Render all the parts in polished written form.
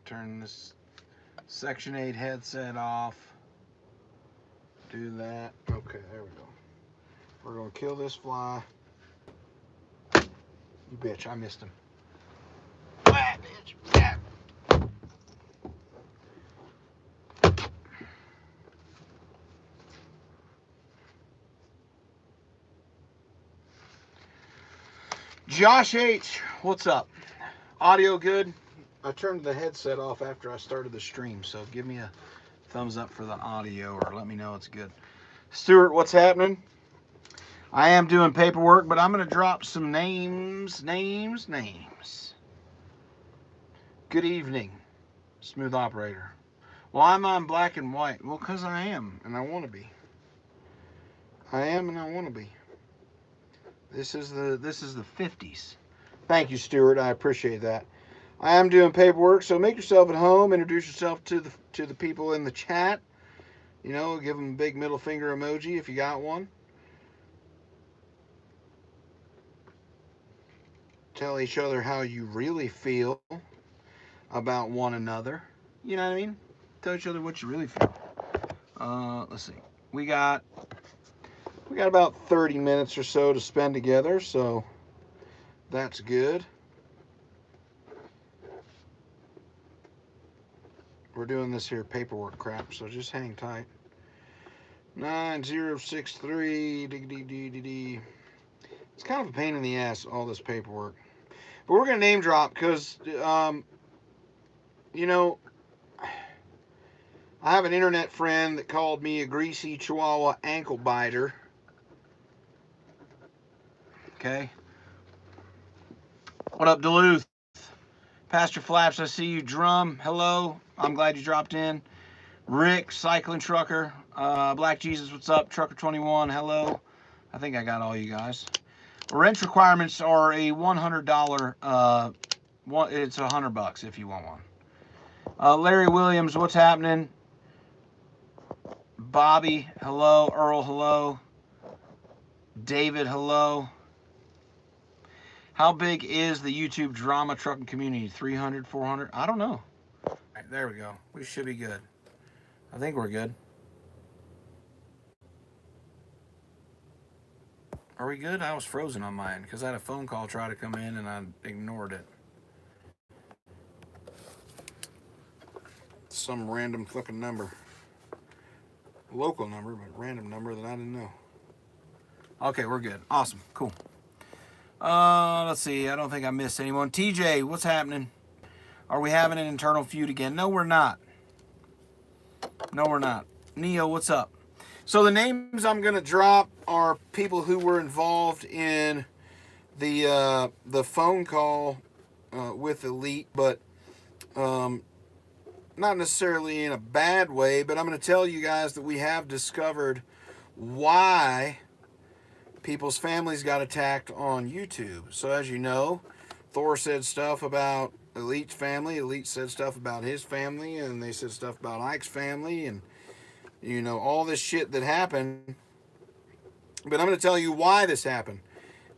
Turn this Section 8 headset off. Do that. Okay, there we go. We're going to kill this fly. You bitch, I missed him. Ah, bitch. Ah. Josh H, what's up? Audio good? I turned the headset off after I started the stream, so give me a thumbs up for the audio or let me know it's good. Stuart, what's happening? I am doing paperwork, but I'm going to drop some names. Good evening, smooth operator. Well, I'm on black and white. Well, because I am, and I want to be. I am, and I want to be. This is the 50s. Thank you, Stuart. I appreciate that. I am doing paperwork, so make yourself at home. Introduce yourself to the people in the chat. You know, give them a big middle finger emoji if you got one. Tell each other how you really feel about one another. You know what I mean? Tell each other what you really feel. Let's see. We got about 30 minutes or so to spend together, so that's good. We're doing this here paperwork crap, so just hang tight. 9063 It's kind of a pain in the ass, all this paperwork. But we're going to name drop because, you know, I have an internet friend that called me a greasy Chihuahua ankle biter. Okay. What up, Duluth? Pastor Flaps, I see you. Drum, hello. I'm glad you dropped in. Rick, cycling trucker. Black Jesus, what's up? Trucker 21, hello. I think I got all you guys. Rent requirements are a $100. It's $100 if you want one. Larry Williams, what's happening? Bobby, hello. Earl, hello. David, hello. How big is the YouTube drama trucking community? 300, 400? I don't know. All right, there we go. We should be good. I think we're good. Are we good? I was frozen on mine because I had a phone call try to come in and I ignored it. Some random fucking number. Local number, but random number that I didn't know. Okay, we're good. Awesome. Cool. Let's see. I don't think I missed anyone. TJ, what's happening? Are we having an internal feud again? No, we're not. No, we're not. Neo, what's up? So the names I'm going to drop are people who were involved in the phone call with Elite, but not necessarily in a bad way, but I'm going to tell you guys that we have discovered why people's families got attacked on YouTube. So as you know, Thor said stuff about Elite's family. Elite said stuff about his family, and they said stuff about Ike's family, and you know, all this shit that happened. But I'm going to tell you why this happened.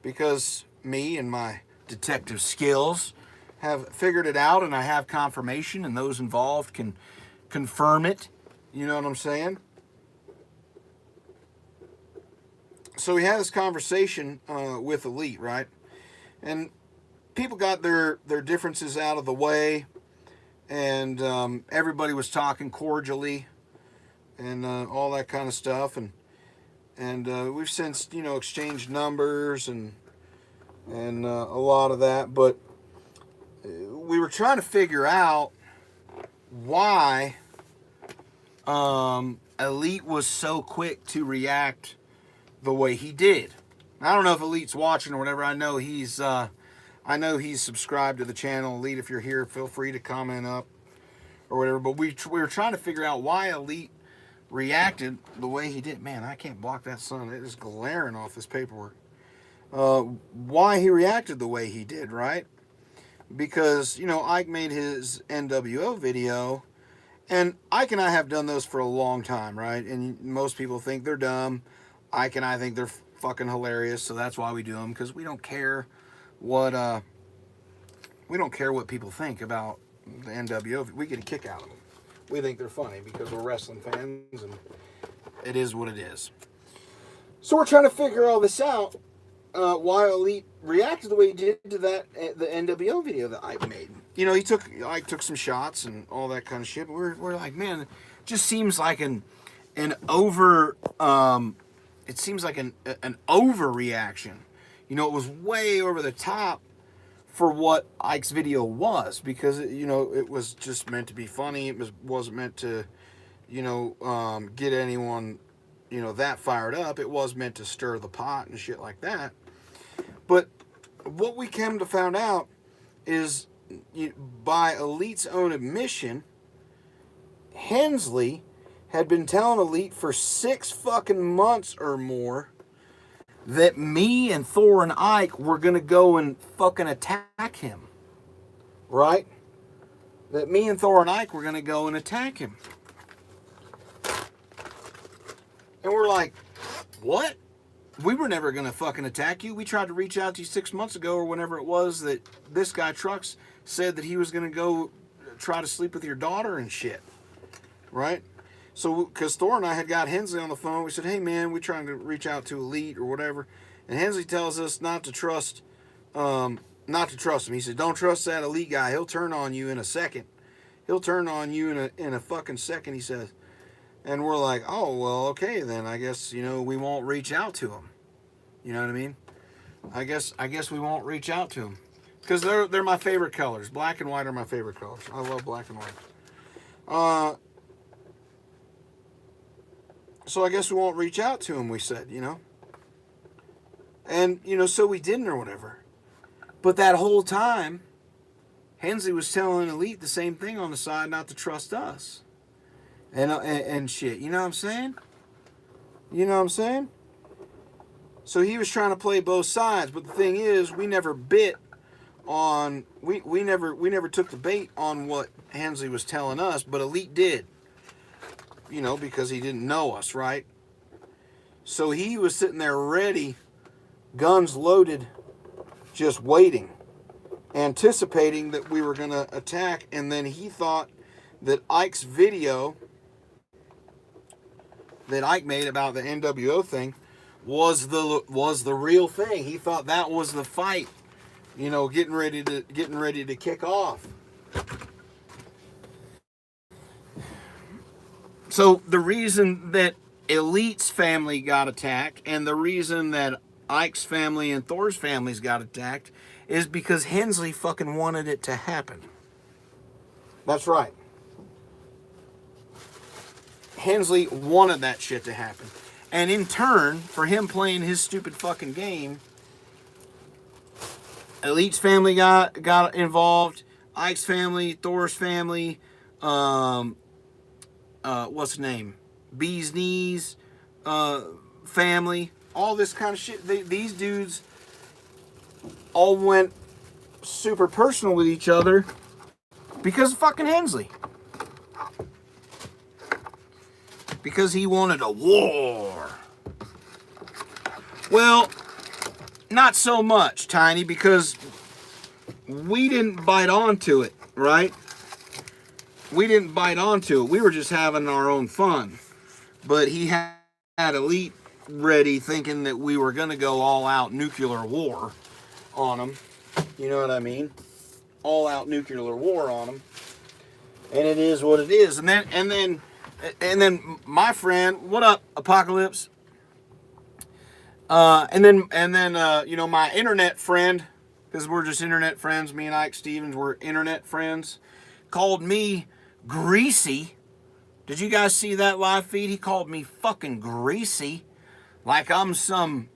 Because me and my detective skills have figured it out, and I have confirmation, and those involved can confirm it. You know what I'm saying? So we had this conversation with Elite, right? And people got their differences out of the way, and everybody was talking cordially and all that kind of stuff, and we've since, you know, exchanged numbers and a lot of that, but we were trying to figure out why Elite was so quick to react the way he did. I don't know if Elite's watching or whatever. I know he's subscribed to the channel. Elite, if you're here, feel free to comment up or whatever. But we were trying to figure out why Elite reacted the way he did. Man, I can't block that sun. It is glaring off this paperwork. Why he reacted the way he did, right? Because, you know, Ike made his NWO video, and Ike and I have done those for a long time, right? And most people think they're dumb. Ike and I think they're fucking hilarious, so that's why we do them, because we don't care what people think about the NWO. We get a kick out of them. We think they're funny because we're wrestling fans, and it is what it is. So we're trying to figure all this out. Why Elite reacted the way he did to the NWO video that Ike made. You know, Ike took some shots and all that kind of shit. But we're like, man, it just seems like an over. It seems like an overreaction. You know, it was way over the top for what Ike's video was, because it was just meant to be funny. It wasn't meant to, get anyone, that fired up. It was meant to stir the pot and shit like that. But what we came to find out is, by Elite's own admission, Hensley had been telling Elite for 6 fucking months or more that me and Thor and Ike were going to go and fucking attack him. Right? That me and Thor and Ike were going to go and attack him. And we're like, what? We were never going to fucking attack you. We tried to reach out to you 6 months ago or whenever it was that this guy Trucks said that he was going to go try to sleep with your daughter and shit. Right? So, because Thor and I had got Hensley on the phone, we said, hey man, we're trying to reach out to Elite or whatever. And Hensley tells us not to trust him. He said, don't trust that Elite guy. He'll turn on you in a second. He'll turn on you in a fucking second, he says. And we're like, oh, well, okay, then I guess, we won't reach out to him. You know what I mean? I guess we won't reach out to him. Because they're my favorite colors. Black and white are my favorite colors. I love black and white. So I guess we won't reach out to him, we said, And, so we didn't or whatever. But that whole time, Hensley was telling Elite the same thing on the side, not to trust us. And shit, you know what I'm saying? You know what I'm saying? So he was trying to play both sides, but the thing is, we never bit on, we never took the bait on what Hensley was telling us, but Elite did. Because he didn't know us, right? So he was sitting there ready, guns loaded, just waiting, anticipating that we were going to attack, and then he thought that Ike's video that Ike made about the NWO thing was the real thing. He thought that was the fight, getting ready to kick off. So the reason that Elite's family got attacked and the reason that Ike's family and Thor's families got attacked is because Hensley fucking wanted it to happen. That's right. Hensley wanted that shit to happen. And in turn, for him playing his stupid fucking game, Elite's family got involved, Ike's family, Thor's family, what's his name? Bee's Knees, family, all this kind of shit. These dudes all went super personal with each other because of fucking Hensley. Because he wanted a war. Well, not so much, Tiny, because we didn't bite onto it, right? We didn't bite onto it. We were just having our own fun. But he had Elite ready thinking that we were going to go all out nuclear war on him. You know what I mean? All out nuclear war on him. And it is what it is. And then my friend, what up, Apocalypse? And then my internet friend, because we're just internet friends, me and Ike Stevens, we're internet friends, called me Greasy. Did you guys see that live feed? He called me fucking Greasy. Like I'm some,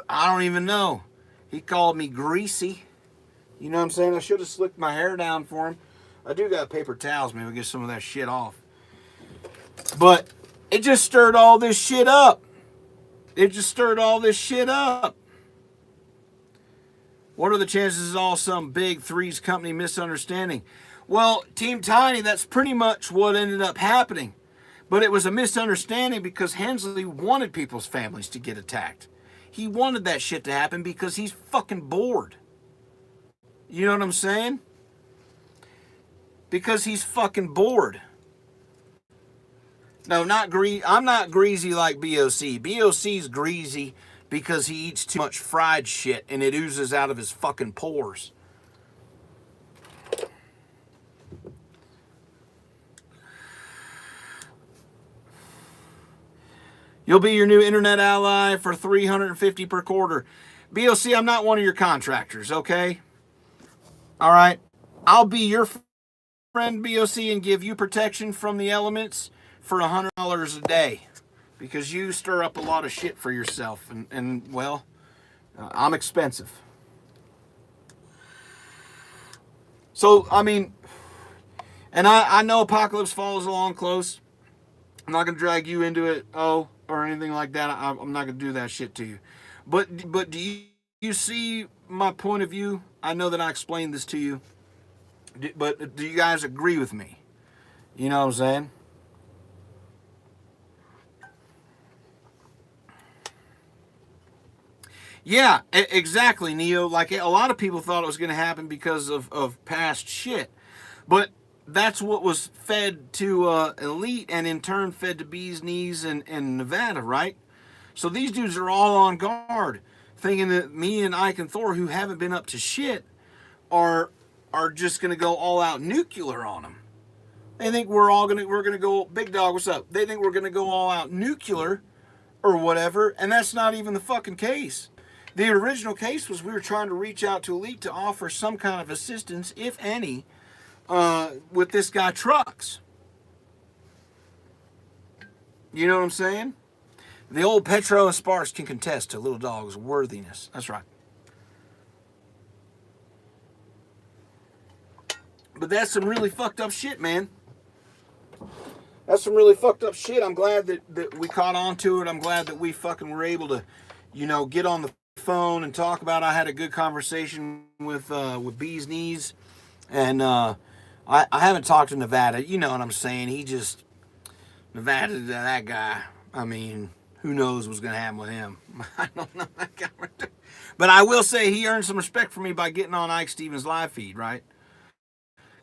I don't even know. He called me Greasy. You know what I'm saying? I should have slicked my hair down for him. I do got paper towels. Maybe we'll get some of that shit off. But it just stirred all this shit up. It just stirred all this shit up. What are the chances it's all some big Threes Company misunderstanding? Well, Team Tiny, that's pretty much what ended up happening. But it was a misunderstanding because Hensley wanted people's families to get attacked. He wanted that shit to happen because he's fucking bored. You know what I'm saying? Because he's fucking bored. No, I'm not greasy like BOC. BOC's greasy because he eats too much fried shit and it oozes out of his fucking pores. You'll be your new internet ally for $350 per quarter. BOC, I'm not one of your contractors, okay? All right? I'll be your friend, BOC, and give you protection from the elements for $100 a day because you stir up a lot of shit for yourself. And well, I'm expensive. So, I mean, and I know Apocalypse Falls along close. I'm not going to drag you into it, or anything like that. I'm not going to do that shit to you. But do you see my point of view? I know that I explained this to you. But do you guys agree with me? You know what I'm saying? Yeah, exactly, Neo. Like, a lot of people thought it was going to happen because of past shit. But that's what was fed to Elite and in turn fed to Bee's Knees and Nevada, right? So these dudes are all on guard, thinking that me and Ike and Thor, who haven't been up to shit, are just gonna go all out nuclear on them. They think we're gonna go, Big Dog, what's up? They think we're gonna go all out nuclear or whatever, and that's not even the fucking case. The original case was we were trying to reach out to Elite to offer some kind of assistance, if any, with this guy Trucks. You know what I'm saying? The old Petro and Sparks can contest to Lil Dawg's worthiness. That's right. But that's some really fucked up shit, man. That's some really fucked up shit. I'm glad that we caught on to it. I'm glad that we fucking were able to, get on the phone and talk about it. I had a good conversation with Bee's Knees. And I haven't talked to Nevada. You know what I'm saying? Nevada, that guy, I mean, who knows what's going to happen with him. I don't know that guy right there. But I will say he earned some respect from me by getting on Ike Stevens' live feed, right?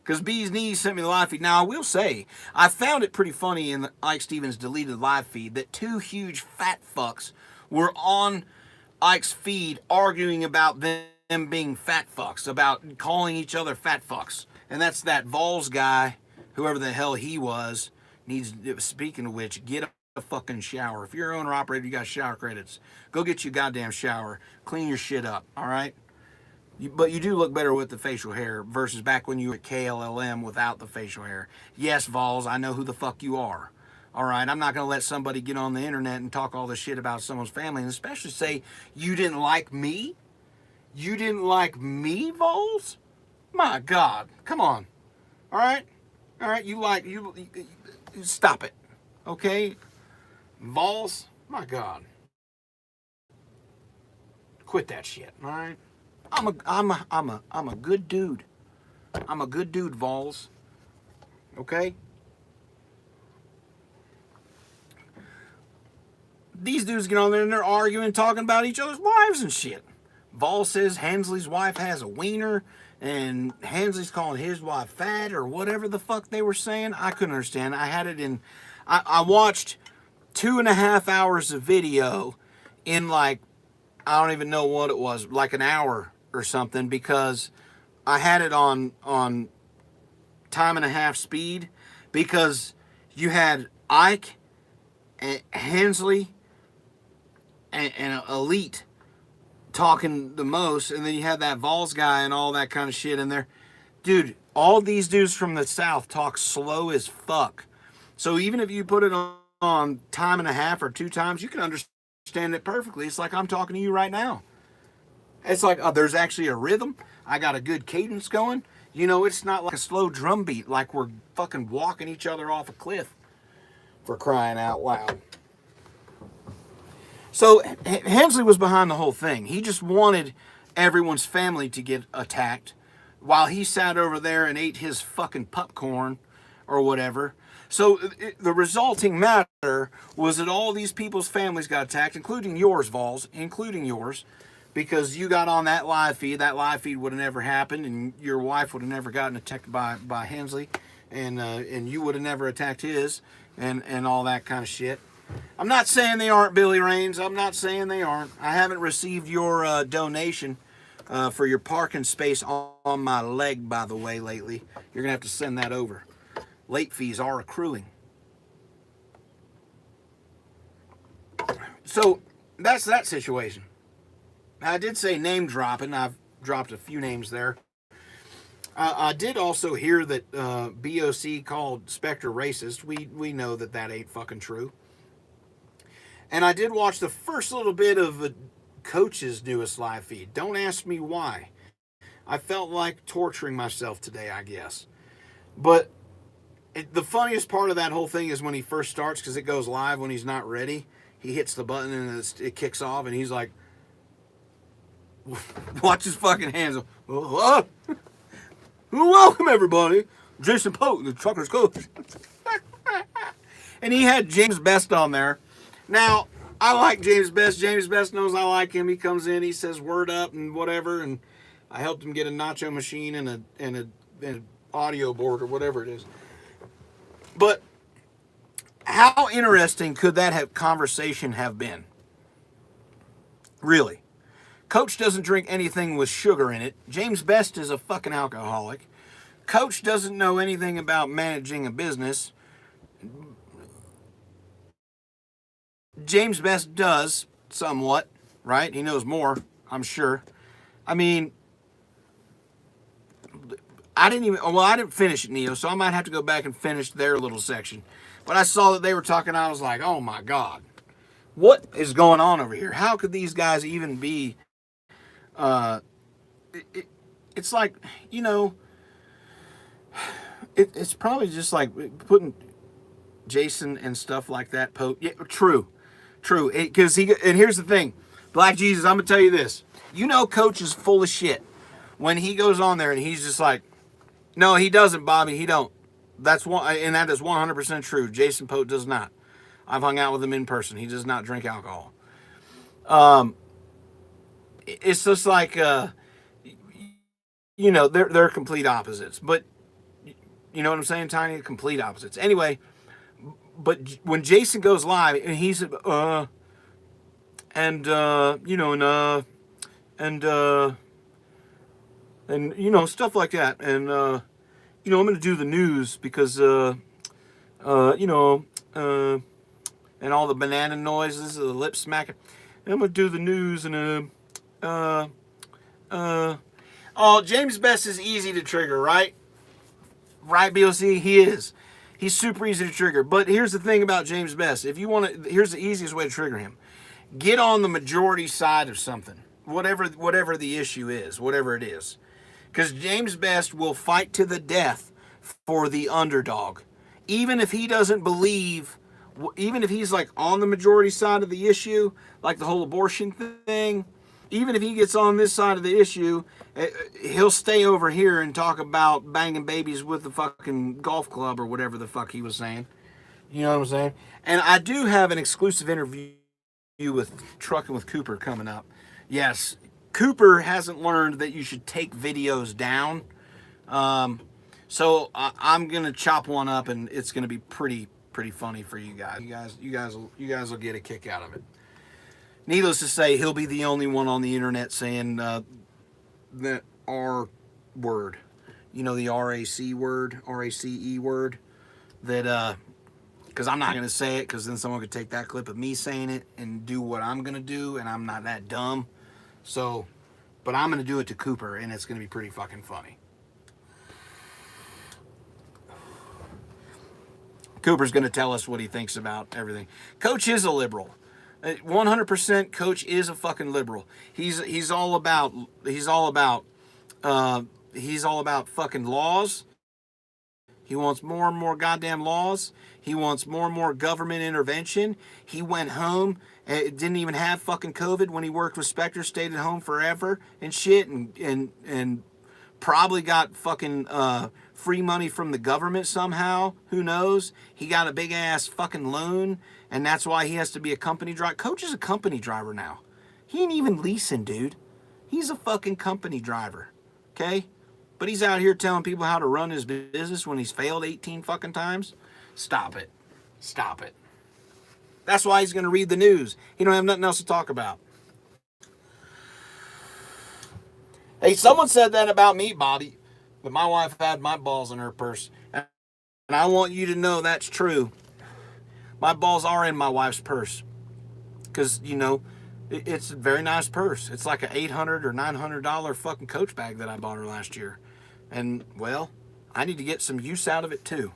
Because Bee's Knees sent me the live feed. Now, I will say, I found it pretty funny in the Ike Stevens' deleted live feed that two huge fat fucks were on Ike's feed arguing about them being fat fucks, about calling each other fat fucks. And that's that Vols guy, whoever the hell he was, needs, speaking of which, get a fucking shower. If you're an owner operator, you got shower credits. Go get you a goddamn shower. Clean your shit up, all right? But you do look better with the facial hair versus back when you were at KLLM without the facial hair. Yes, Vols, I know who the fuck you are. All right, I'm not going to let somebody get on the internet and talk all this shit about someone's family, and especially say, you didn't like me? You didn't like me, Vols? My God, come on. All right, you stop it, okay? Vols, my God. Quit that shit, all right? I'm a good dude. I'm a good dude, Vols. Okay? These dudes get on there and they're arguing, talking about each other's wives and shit. Vol says Hensley's wife has a wiener, and Hensley's calling his wife fat or whatever the fuck they were saying. I couldn't understand. I had it in... I watched 2.5 hours of video in like, I don't even know what it was, like an hour or something, because I had it on time and a half speed, because you had Ike and Hensley and Elite talking the most, and then you had that Vols guy and all that kind of shit in there. Dude, all these dudes from the South talk slow as fuck. So even if you put it on time and a half or 2 times, you can understand it perfectly. It's like I'm talking to you right now. It's like there's actually a rhythm. I got a good cadence going. It's not like a slow drum beat, like we're fucking walking each other off a cliff, for crying out loud. So Hensley was behind the whole thing. He just wanted everyone's family to get attacked while he sat over there and ate his fucking popcorn or whatever. So the resulting matter was that all these people's families got attacked, including yours, Vols, including yours, because you got on that live feed. That live feed would have never happened, and your wife would have never gotten attacked by Hensley, and you would have never attacked his, and all that kind of shit. I'm not saying they aren't Billy Rains. I'm not saying they aren't. I haven't received your donation for your parking space on my leg, by the way, lately. You're going to have to send that over. Late fees are accruing. So that's that situation. I did say name dropping. I've dropped a few names there. I did also hear that BOC called Spectre racist. We know that ain't fucking true. And I did watch the first little bit of Coach's newest live feed. Don't ask me why. I felt like torturing myself today, I guess. But the funniest part of that whole thing is when he first starts, because it goes live when he's not ready. He hits the button and it kicks off, and he's like, watch his fucking hands. Welcome, everybody. Jason Pope, the Trucker's Coach. And he had James Best on there. Now, I like James Best. James Best knows I like him. He comes in, he says word up and whatever, and I helped him get a nacho machine and an audio board or whatever it is. But how interesting could that conversation have been? Really. Coach doesn't drink anything with sugar in it. James Best is a fucking alcoholic. Coach doesn't know anything about managing a business. James Best does, somewhat, right? He knows more, I'm sure. I mean, I didn't finish it, Neo, so I might have to go back and finish their little section. But I saw that they were talking, I was like, oh my God. What is going on over here? How could these guys even be... it's like, you know, it's probably just like putting Jason and stuff like that. Yeah, true. Because and here's the thing, Black Jesus, I'm gonna tell you this. You know, Coach is full of shit when he goes on there and he's just like, no, he doesn't, Bobby. He don't. That is 100% true. Jason Pope does not. I've hung out with him in person. He does not drink alcohol. It's just like, you know, they're complete opposites. But you know what I'm saying, Tiny? Complete opposites. Anyway, but when Jason goes live and he's you know, and you know, stuff like that, and you know, I'm gonna do the news because you know, and all the banana noises, the lip smacking. And I'm gonna do the news and oh, James Best is easy to trigger, right? Right, BOC? He is. He's super easy to trigger. But here's the thing about James Best. If you want to, here's the easiest way to trigger him. Get on the majority side of something. Whatever the issue is, whatever it is. Because James Best will fight to the death for the underdog. Even if he doesn't believe, even if he's like on the majority side of the issue, like the whole abortion thing, even if he gets on this side of the issue, he'll stay over here and talk about banging babies with the fucking golf club or whatever the fuck he was saying. You know what I'm saying? And I do have an exclusive interview with Trucking with Cooper coming up. Yes, Cooper hasn't learned that you should take videos down. So I'm going to chop one up and it's going to be pretty funny for you guys. You guys will get a kick out of it. Needless to say, he'll be the only one on the internet saying that R word. You know, the RAC word, RACE word. That, because I'm not going to say it, because then someone could take that clip of me saying it and do what I'm going to do, and I'm not that dumb. So, but I'm going to do it to Cooper, and it's going to be pretty fucking funny. Cooper's going to tell us what he thinks about everything. Coach is a liberal. 100% Coach is a fucking liberal. He's all about fucking laws. He wants more and more goddamn laws. He wants more and more government intervention. He went home, didn't even have fucking COVID when he worked with Spectre, stayed at home forever and shit, and probably got fucking free money from the government somehow. Who knows? He got a big ass fucking loan, and that's why he has to be a company driver. Coach is a company driver now. He ain't even leasing, dude. He's a fucking company driver, okay? But he's out here telling people how to run his business when he's failed 18 fucking times. Stop it. Stop it. That's why he's going to read the news. He don't have nothing else to talk about. Hey, someone said that about me, Bobby, that my wife had my balls in her purse. And I want you to know that's true. My balls are in my wife's purse. Because, you know, it's a very nice purse. It's like an $800 or $900 fucking Coach bag that I bought her last year. And, well, I need to get some use out of it too.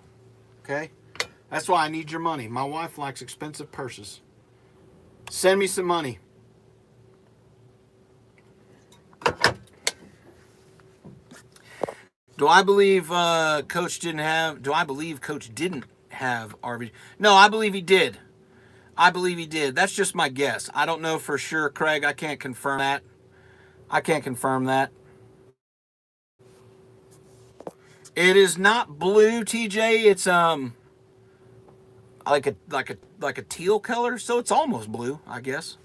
Okay? That's why I need your money. My wife likes expensive purses. Send me some money. Do I believe Coach didn't have RV? No, I believe he did. I believe he did. That's just my guess. I don't know for sure, Craig. I can't confirm that. It is not blue, TJ. It's like a teal color, so it's almost blue, I guess.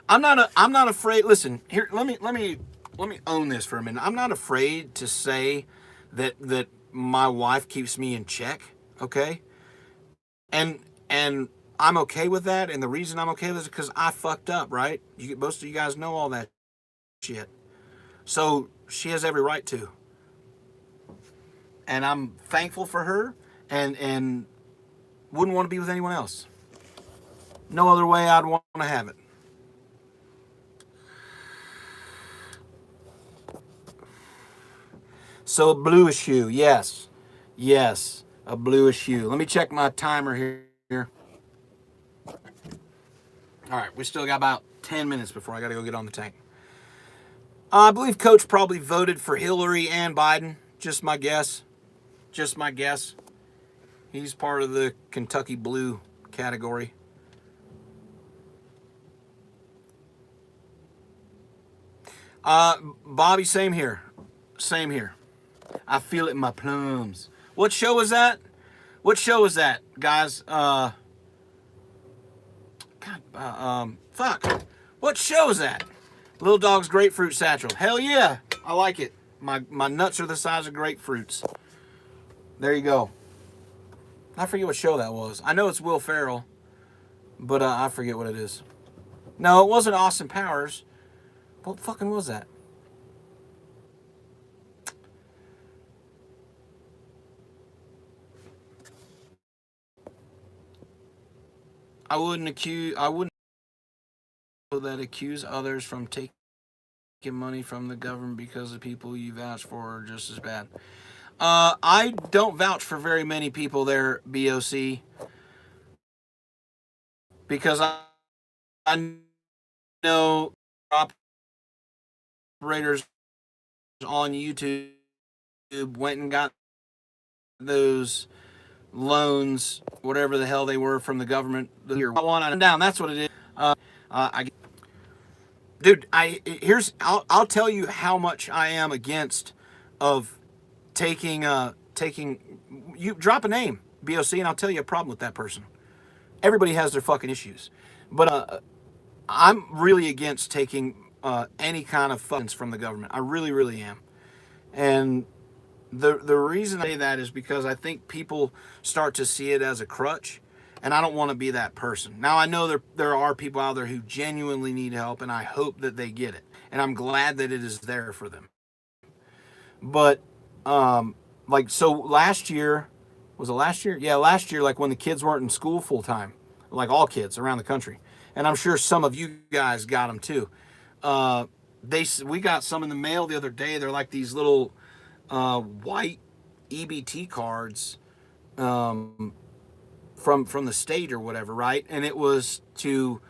I'm not afraid. Listen, here, let me own this for a minute. I'm not afraid to say that my wife keeps me in check, okay? And I'm okay with that, and the reason I'm okay with it is because I fucked up, right? Most of you guys know all that shit. So she has every right to. And I'm thankful for her and wouldn't want to be with anyone else. No other way I'd want to have it. So a bluish hue, yes. Yes, a bluish hue. Let me check my timer here. All right, we still got about 10 minutes before I got to go get on the tank. I believe Coach probably voted for Hillary and Biden. Just my guess. Just my guess. He's part of the Kentucky Blue category. Bobby, same here. Same here. I feel it in my plums. What show was that? What show was that, guys? Fuck. What show is that? Lil Dawg's Grapefruit Satchel. Hell yeah. I like it. My nuts are the size of grapefruits. There you go. I forget what show that was. I know it's Will Ferrell, but I forget what it is. No, it wasn't Austin Powers. What fucking was that? I wouldn't accuse others from taking money from the government because the people you vouch for are just as bad. I don't vouch for very many people there, BOC, because I know operators on YouTube went and got those loans, whatever the hell they were, from the government. Here, one down. That's what it is. Dude, I'll tell you how much I am against of taking. You drop a name, BOC, and I'll tell you a problem with that person. Everybody has their fucking issues, but I'm really against taking any kind of funds from the government. I really, really am, and the reason I say that is because I think people start to see it as a crutch, and I don't want to be that person. Now, I know there are people out there who genuinely need help, and I hope that they get it, and I'm glad that it is there for them. But so last year, was it last year? Yeah, last year, like when the kids weren't in school full time, like all kids around the country, and I'm sure some of you guys got them too. We got some in the mail the other day. They're like these little white EBT cards from the state or whatever, right? And it was to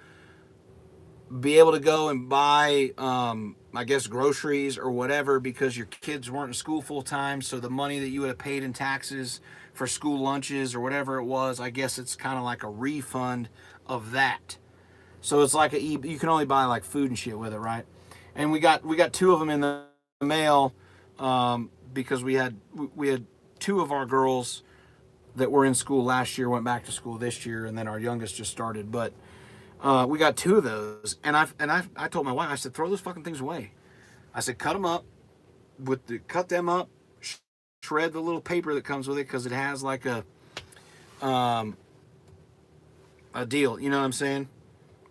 be able to go and buy, I guess, groceries or whatever because your kids weren't in school full time. So the money that you would have paid in taxes for school lunches or whatever it was, I guess it's kind of like a refund of that. So it's like you can only buy like food and shit with it, right? And we got two of them in the mail because we had two of our girls that were in school last year went back to school this year, and then our youngest just started. But we got 2 of those, and I told my wife, I said, throw those fucking things away. I said, cut them up cut them up, shred the little paper that comes with it, because it has like a deal. You know what I'm saying?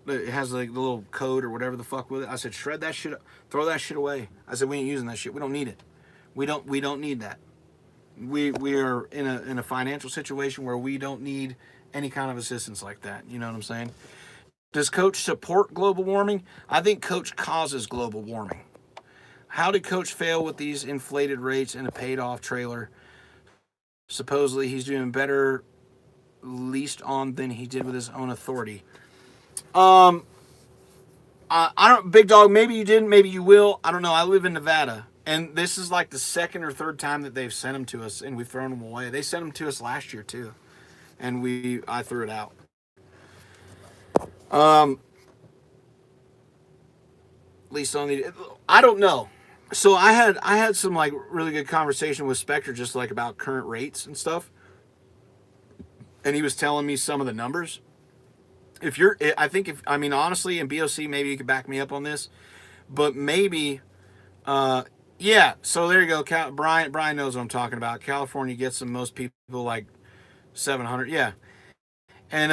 It has like the little code or whatever the fuck with it. I said, shred that shit, throw that shit away. I said, we ain't using that shit. We don't need it. We don't need that. We are in a financial situation where we don't need any kind of assistance like that. You know what I'm saying? Does Coach support global warming? I think Coach causes global warming. How did Coach fail with these inflated rates and a paid-off trailer? Supposedly he's doing better leased on than he did with his own authority. I don't, Big Dog, maybe you didn't, maybe you will. I don't know. I live in Nevada, and this is like the 2nd or 3rd time that they've sent them to us, and we've thrown them away. They sent them to us last year too, and I threw it out. At least on the, I don't know. So I had some like really good conversation with Spectre, just like about current rates and stuff, and he was telling me some of the numbers. I mean, honestly, in BOC, maybe you could back me up on this, but maybe, yeah. So there you go. Brian knows what I'm talking about. California gets them, most people like 700. Yeah. And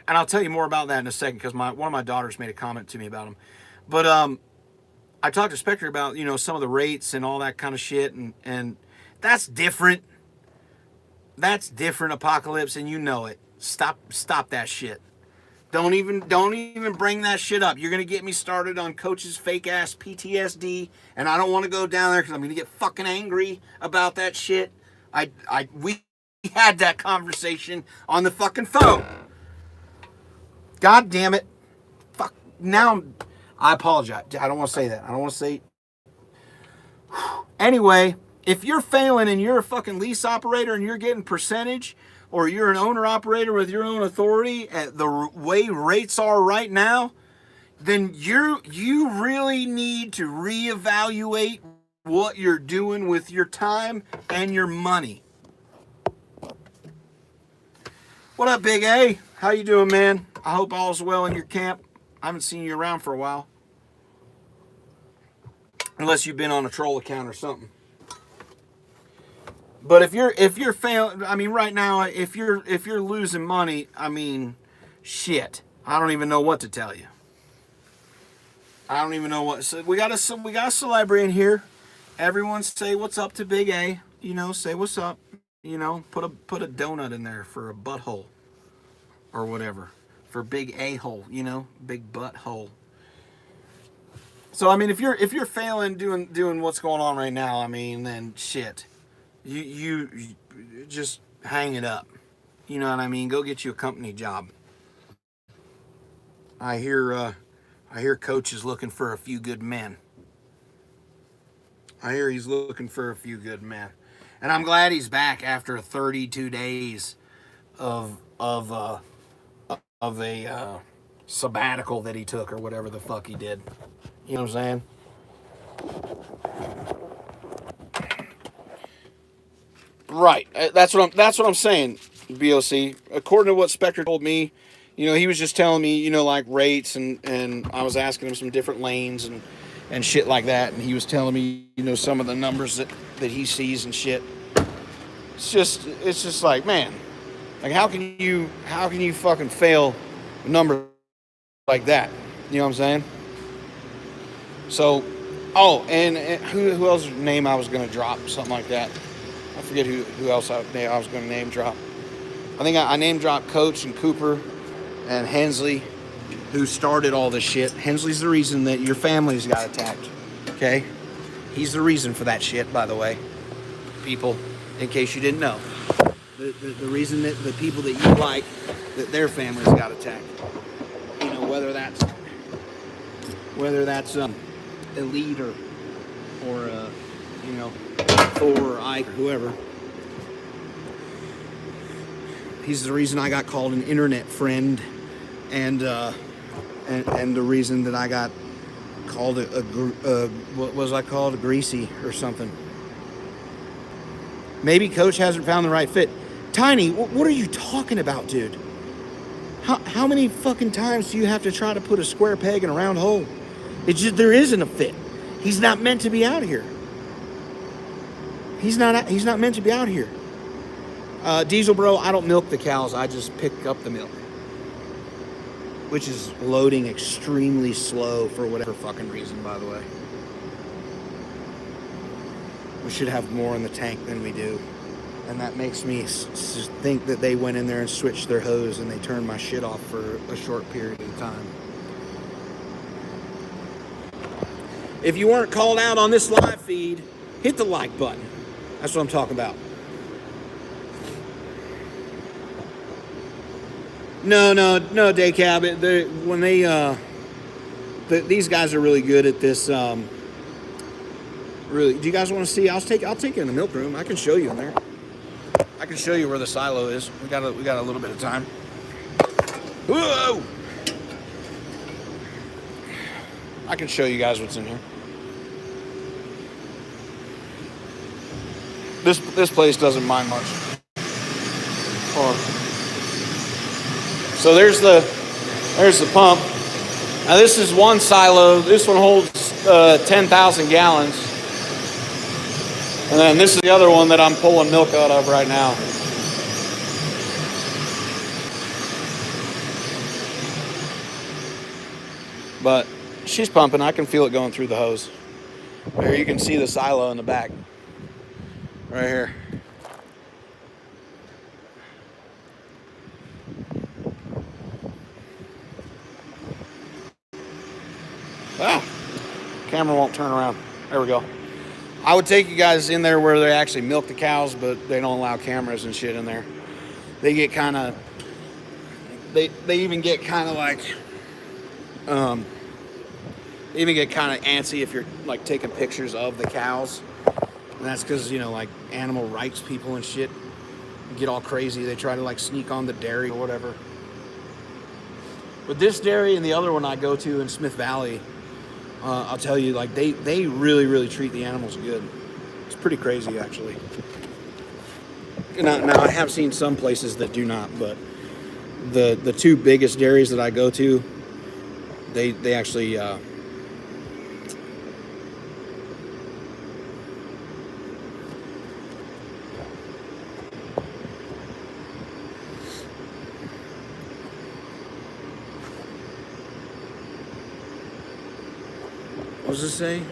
I'll tell you more about that in a second, because one of my daughters made a comment to me about them. But, I talked to Spectre about, some of the rates and all that kind of shit. And that's different. That's different, Apocalypse. And you know it. Stop that shit. Don't even bring that shit up. You're going to get me started on Coach's fake ass PTSD, and I don't want to go down there because I'm going to get fucking angry about that shit. We had that conversation on the fucking phone. God damn it. Fuck. Now, I apologize. I don't want to say that. I don't want to say. Anyway, if you're failing and you're a fucking lease operator and you're getting percentage, or you're an owner-operator with your own authority at the way rates are right now, then you really need to reevaluate what you're doing with your time and your money. What up, Big A? How you doing, man? I hope all's well in your camp. I haven't seen you around for a while. Unless you've been on a troll account or something. But if you're failing, I mean, right now, if you're losing money, I mean, shit, I don't even know what to tell you. I don't even know what. So we got a celebrity in here. Everyone say what's up to Big A. Say what's up. Put a donut in there for a butthole, or whatever, for Big A hole. Big butthole. So I mean, if you're failing doing what's going on right now, I mean, then shit. You just hang it up. You know what I mean? Go get you a company job. I hear Coach is looking for a few good men. I hear he's looking for a few good men. And I'm glad he's back after 32 days of a sabbatical that he took, or whatever the fuck he did. You know what I'm saying? Right. That's what I'm saying, BOC. According to what Spectre told me, he was just telling me, like rates, and I was asking him some different lanes and shit like that, and he was telling me, some of the numbers that he sees and shit. It's just like, man, like how can you fucking fail a number like that? You know what I'm saying? So, and who else's name I was gonna drop, something like that. I forget who else I was going to name drop. I think I name dropped Coach and Cooper and Hensley, who started all this shit. Hensley's the reason that your family's got attacked. Okay? He's the reason for that shit, by the way. People, in case you didn't know. The reason that the people that you like, that their families got attacked. Whether that's elite or Thor or Ike or whoever. He's the reason I got called an internet friend, and the reason that I got called what was I called, a greasy or something. Maybe Coach hasn't found the right fit. Tiny, what are you talking about, dude? How many fucking times do you have to try to put a square peg in a round hole? It's just, there isn't a fit. He's not meant to be out here. He's not meant to be out here. Diesel bro, I don't milk the cows. I just pick up the milk, which is loading extremely slow for whatever fucking reason, by the way. We should have more in the tank than we do. And that makes me think that they went in there and switched their hose and they turned my shit off for a short period of time. If you weren't called out on this live feed, hit the like button. That's what I'm talking about. No, day cab. These guys are really good at this. Really, do you guys want to see? I'll take you in the milk room. I can show you in there. I can show you where the silo is. We got a little bit of time. Whoa! I can show you guys what's in here. This place doesn't mind much. So there's the pump. Now this is one silo. This one holds 10,000 gallons. And then this is the other one that I'm pulling milk out of right now. But she's pumping. I can feel it going through the hose. There you can see the silo in the back. Right here. Ah, camera won't turn around. There we go. I would take you guys in there where they actually milk the cows, but they don't allow cameras and shit in there. They get kind of, they even get kind of like, they even get kind of antsy if you're like taking pictures of the cows. And that's because, you know, like animal rights people and shit get all crazy. They try to like sneak on the dairy or whatever. But this dairy and the other one I go to in Smith Valley, I'll tell you, like they really, really treat the animals good. It's pretty crazy, actually. Now I have seen some places that do not, but the two biggest dairies that I go to, they actually what does it say?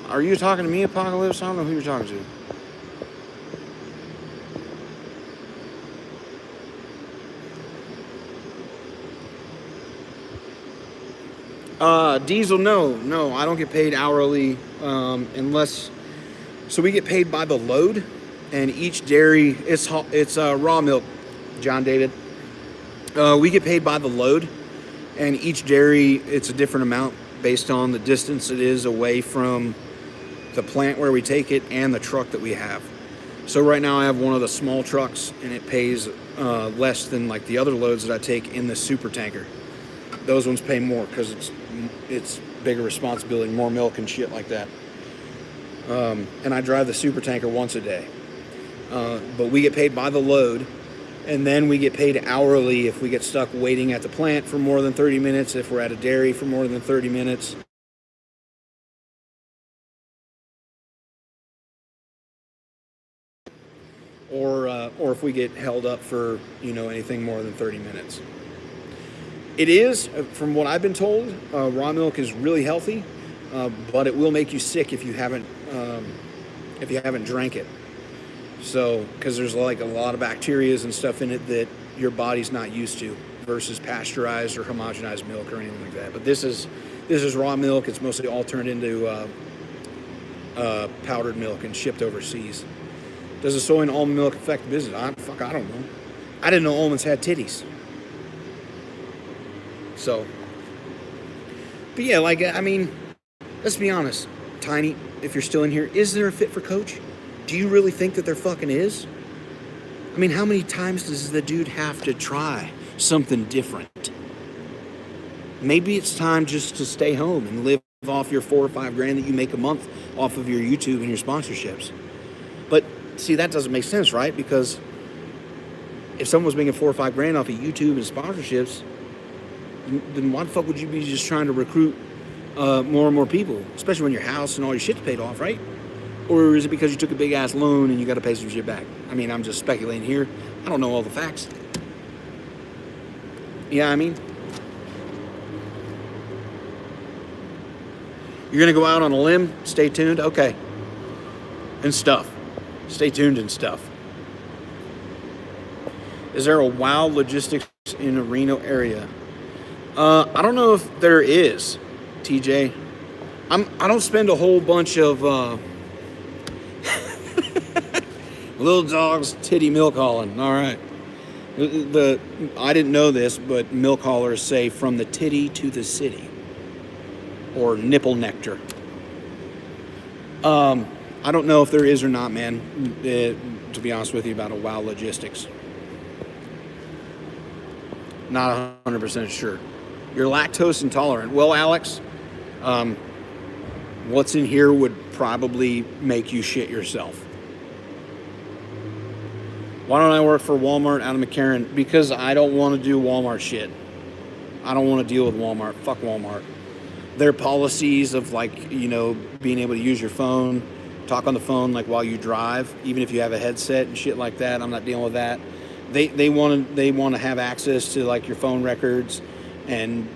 Are you talking to me, Apocalypse? I don't know who you're talking to. Diesel, no, I don't get paid hourly unless, so we get paid by the load, and each dairy, it's raw milk, John David. We get paid by the load, and each dairy, it's a different amount based on the distance it is away from the plant where we take it and the truck that we have. So right now I have one of the small trucks, and it pays less than like the other loads that I take in the super tanker. Those ones pay more because it's bigger responsibility, more milk and shit like that. And I drive the super tanker once a day. But we get paid by the load, and then we get paid hourly if we get stuck waiting at the plant for more than 30 minutes, if we're at a dairy for more than 30 minutes. Or if we get held up for, you know, anything more than 30 minutes. It is, from what I've been told, raw milk is really healthy, but it will make you sick if you haven't drank it. So, because there's like a lot of bacteria and stuff in it that your body's not used to, versus pasteurized or homogenized milk or anything like that. But this is raw milk. It's mostly all turned into powdered milk and shipped overseas. Does the soy and almond milk affect the business? I don't know. I didn't know almonds had titties. So, but yeah, like, I mean, let's be honest, Tiny, if you're still in here, is there a fit for Coach? Do you really think that there fucking is? I mean, how many times does the dude have to try something different? Maybe it's time just to stay home and live off your $4 or $5 grand that you make a month off of your YouTube and your sponsorships. But see, that doesn't make sense, right? Because if someone was making $4 or $5 grand off of YouTube and sponsorships, then why the fuck would you be just trying to recruit more and more people, especially when your house and all your shit's paid off, right? Or is it because you took a big ass loan and you got to pay some shit back? I mean, I'm just speculating here. I don't know all the facts. Yeah, I mean, you're gonna go out on a limb. Stay tuned. Okay. And stuff. Stay tuned and stuff. Is there a WoW logistics in a Reno area? I don't know if there is, TJ. I don't spend a whole bunch of Lil Dawg's titty milk hauling. All right. I didn't know this, but milk haulers say from the titty to the city, or nipple nectar. I don't know if there is or not, man. To be honest with you, about a WoW logistics. Not 100% sure. You're lactose intolerant. Well, Alex, what's in here would probably make you shit yourself. Why don't I work for Walmart out of McCarran? Because I don't want to do Walmart shit. I don't want to deal with Walmart. Fuck Walmart. Their policies of, like, you know, being able to use your phone, talk on the phone like while you drive, even if you have a headset and shit like that. I'm not dealing with that. They want to have access to, like, your phone records, and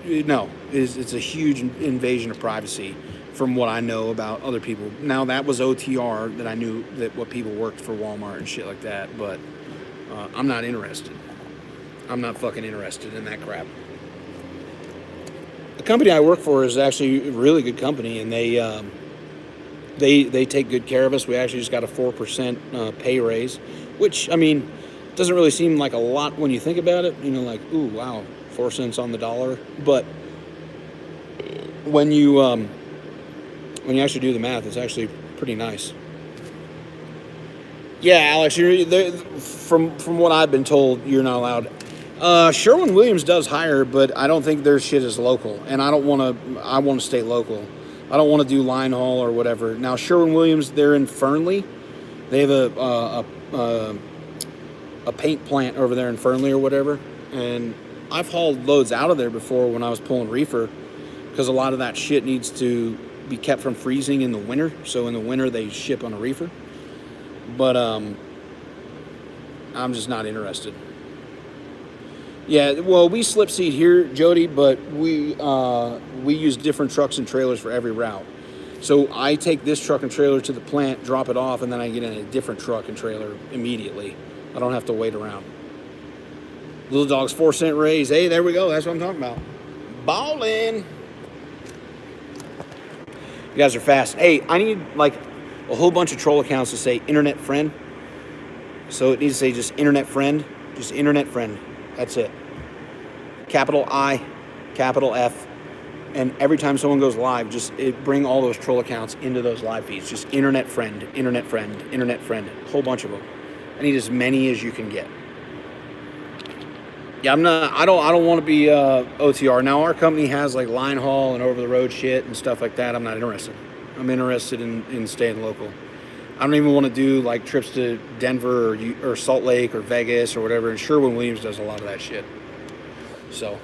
no, it's a huge invasion of privacy from what I know about other people. Now, that was OTR that I knew that what people worked for Walmart and shit like that, but I'm not interested. I'm not fucking interested in that crap. The company I work for is actually a really good company, and they take good care of us. We actually just got a 4% pay raise, which, I mean, doesn't really seem like a lot when you think about it. You know, like, ooh, wow, 4 cents on the dollar. But when you actually do the math, it's actually pretty nice. Yeah, Alex, from what I've been told, you're not allowed. Sherwin-Williams does hire, but I don't think their shit is local, and I want to stay local. I don't want to do line haul or whatever. Now, Sherwin-Williams, they're in Fernley. They have a paint plant over there in Fernley or whatever, and I've hauled loads out of there before when I was pulling reefer, because a lot of that shit needs to be kept from freezing in the winter. So in the winter they ship on a reefer. But I'm just not interested. Yeah, well, we slip seat here, Jody, but we use different trucks and trailers for every route. So I take this truck and trailer to the plant, drop it off, and then I get in a different truck and trailer immediately. I don't have to wait around. Lil Dawg's 4-cent raise. Hey, there we go. That's what I'm talking about. Ballin'. You guys are fast. Hey, I need, like, a whole bunch of troll accounts to say internet friend. So it needs to say just internet friend. Just internet friend. That's it. Capital I, capital F. And every time someone goes live, just bring all those troll accounts into those live feeds. Just internet friend, internet friend, internet friend. A whole bunch of them. I need as many as you can get. Yeah, I don't want to be OTR. Now, our company has, like, line haul and over the road shit and stuff like that. I'm not interested. I'm interested in staying local. I don't even want to do, like, trips to Denver or Salt Lake or Vegas or whatever. And Sherwin-Williams does a lot of that shit. So,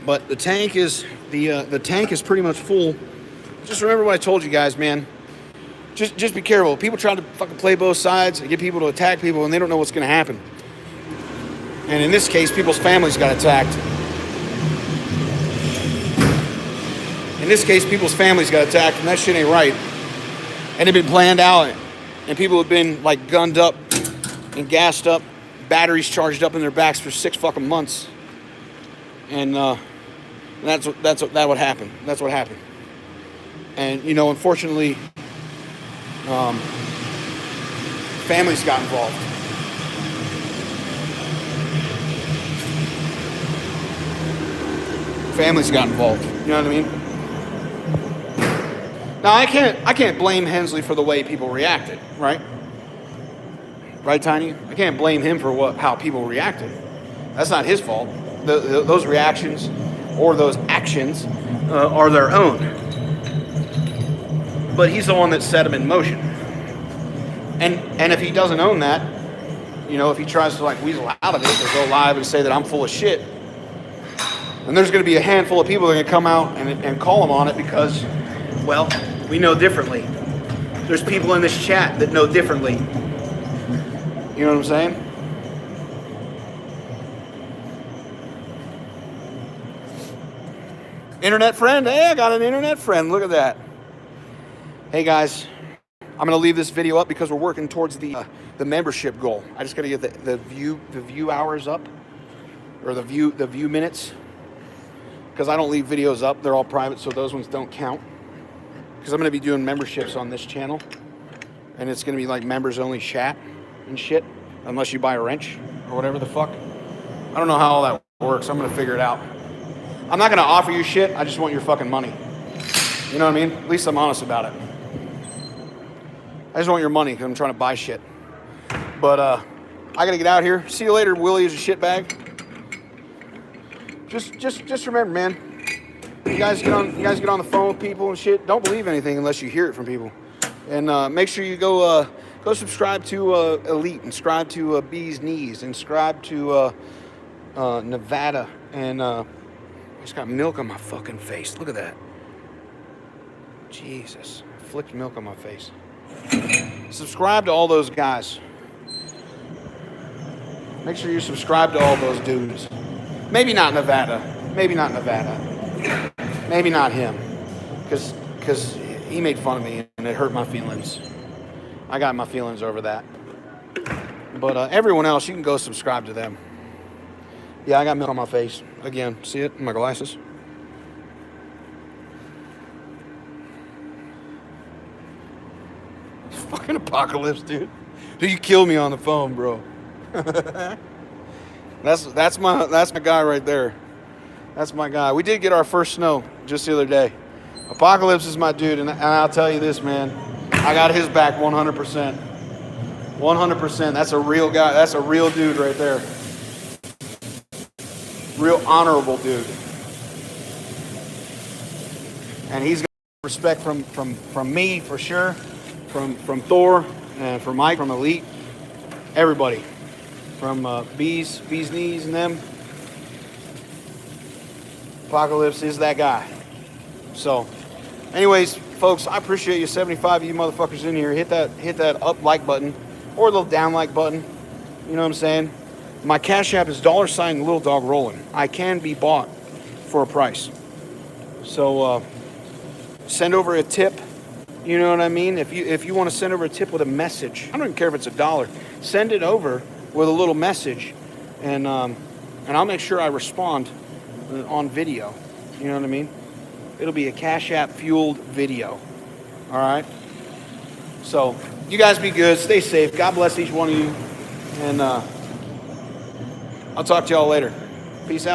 but the tank is the tank is pretty much full. Just remember what I told you guys, man. Just be careful. People try to fucking play both sides and get people to attack people, and they don't know what's going to happen. And in this case, people's families got attacked. In this case, people's families got attacked, and that shit ain't right. And it had been planned out, and people have been, like, gunned up and gassed up, batteries charged up in their backs for 6 fucking months. And that's what happened. That's what happened. And, you know, unfortunately, families got involved. Families got involved. You know what I mean? Now, I can't blame Hensley for the way people reacted, right? Right, Tiny? I can't blame him for how people reacted. That's not his fault. Those reactions or those actions are their own. But he's the one that set them in motion. And if he doesn't own that, you know, if he tries to like weasel out of it or go live and say that I'm full of shit, and there's going to be a handful of people that are going to come out and call him on it because, well, we know differently. There's people in this chat that know differently. You know what I'm saying? Internet friend? Hey, I got an internet friend. Look at that. Hey guys, I'm gonna leave this video up because we're working towards the membership goal. I just gotta get the view hours up, or the view minutes, because I don't leave videos up. They're all private, so those ones don't count. Because I'm gonna be doing memberships on this channel, and it's gonna be like members only chat and shit, unless you buy a wrench or whatever the fuck. I don't know how all that works. I'm gonna figure it out. I'm not gonna offer you shit. I just want your fucking money. You know what I mean? At least I'm honest about it. I just want your money because I'm trying to buy shit. But I gotta get out here. See you later, Willie is a shitbag. Just remember, man. You guys get on the phone with people and shit. Don't believe anything unless you hear it from people. And make sure you go subscribe to Elite, and subscribe to Bee's Knees, and subscribe to Nevada. And I just got milk on my fucking face. Look at that. Jesus, I flicked milk on my face. Subscribe to all those guys. Make sure you subscribe to all those dudes. Maybe not Nevada. Maybe not Nevada. Maybe not him. Because he made fun of me and it hurt my feelings. I got my feelings over that. But everyone else, you can go subscribe to them. Yeah, I got milk on my face. Again, see it in my glasses? Fucking apocalypse, dude. Dude, you killed me on the phone, bro. that's my guy right there. That's my guy. We did get our first snow just the other day. Apocalypse is my dude, and I'll tell you this, man. I got his back 100%. 100%. That's a real guy. That's a real dude right there. Real honorable dude. And he's got respect from me for sure. From Thor, and from Mike, from Elite, everybody, from Bee's Knees and them. Apocalypse is that guy. So, anyways, folks, I appreciate you. 75 of you motherfuckers in here. Hit that up like button or the down like button. You know what I'm saying? My Cash App is $ Lil Dawg rolling. I can be bought for a price. So send over a tip. You know what I mean? If you want to send over a tip with a message, I don't even care if it's $1. Send it over with a little message, and I'll make sure I respond on video. You know what I mean? It'll be a Cash App fueled video. All right. So you guys be good. Stay safe. God bless each one of you, and I'll talk to y'all later. Peace out.